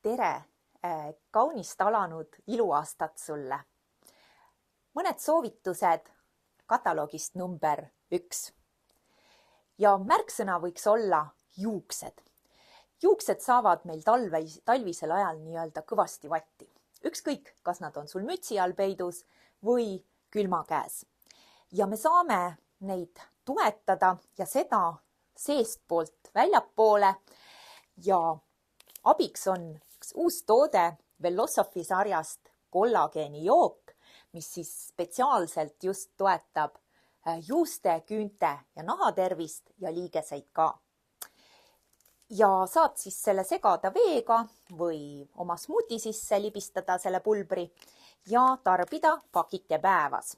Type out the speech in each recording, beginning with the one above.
tere! Kaunist alanud iluaastat sulle! Mõned soovitused kataloogist number 1. Ja märksõna võiks olla juuksed. Juuksed saavad meil talvisel ajal nii-öelda kõvasti vatti. Ükskõik, kas nad on sul mütsi all peidus või külma käes. Ja me saame neid toetada ja seda seestpoolt väljapoole. Ja abiks on üks uus toode Velosophy sarjast kollageeni jook, mis siis spetsiaalselt just toetab juuste, küünte ja nahatervist ja liigeseid ka. Ja saad siis selle segada veega või oma smuuti sisse libistada selle pulbri ja tarbida pakike päevas.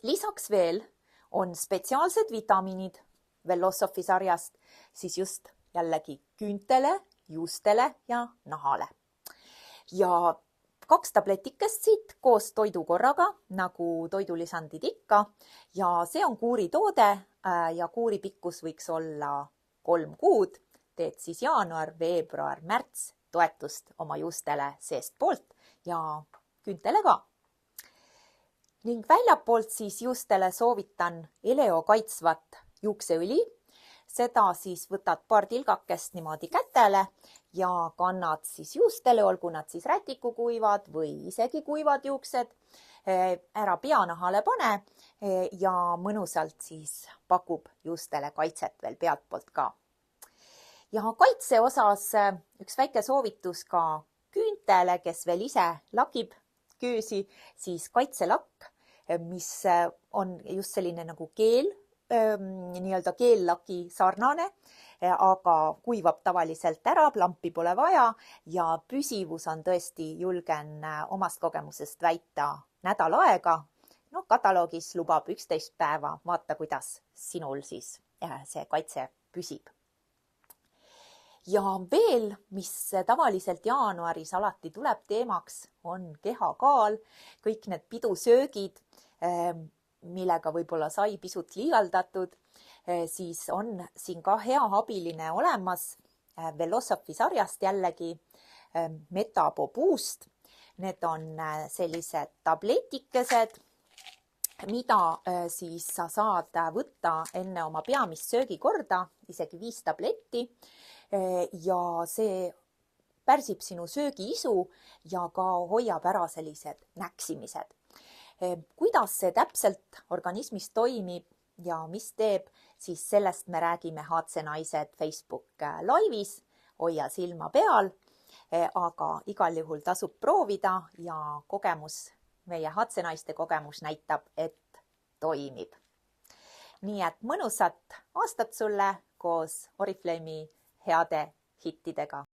Lisaks veel on spetsiaalsed vitamiinid Velosophy sarjast siis just jällegi küüntele, juustele ja nahale. Ja 2 tabletikest siit koos toidukorraga, nagu toidulisandid ikka. Ja see on kuuritoode ja kuuri pikkus võiks olla 3 kuud. Teed siis jaanuar, veebruar, märts toetust oma juustele seestpoolt ja küüntele ka. Ning väljapoolt siis juustele soovitan Eleo kaitsvat juukseõli. Seda siis võtad paar tilgakest niimoodi kätele ja kannad siis juustele, olgu nad siis rätikukuivad või isegi kuivad juuksed. Ära peanahale pane ja mõnusalt siis pakub juustele kaitset veel pealtpoolt ka. Ja kaitse osas üks väike soovitus ka küüntele, kes veel ise lakib küüsi, siis kaitselakk, mis on just selline nagu keel, nii-öelda keellaki sarnane, aga kuivab tavaliselt ära, lampi pole vaja ja püsivus on tõesti, julgen omast kogemusest väita, nädal aega. Kataloogis lubab 11 päeva, vaata kuidas sinul siis see kaitse püsib. Ja veel, mis tavaliselt jaanuaris alati tuleb teemaks, on kehakaal, kõik need pidusöögid, millega võib-olla sai pisut liialdatud, siis on siin ka hea abiline olemas Velosophy sarjast jällegi Metabo Boost. Need on sellised tabletikesed, mida siis sa saad võtta enne oma peamist söögikorda, isegi 5 tabletti. Ja see pärsib sinu söögiisu ja ka hoiab ära sellised näksimised. Kuidas see täpselt organismis toimib ja mis teeb, siis sellest me räägime HC Naised Facebook laivis, hoia silma peal, aga igal juhul tasub proovida ja kogemus, meie HC Naiste kogemus näitab, et toimib. Nii et mõnusat aastat sulle koos Oriflame'i heade hittidega.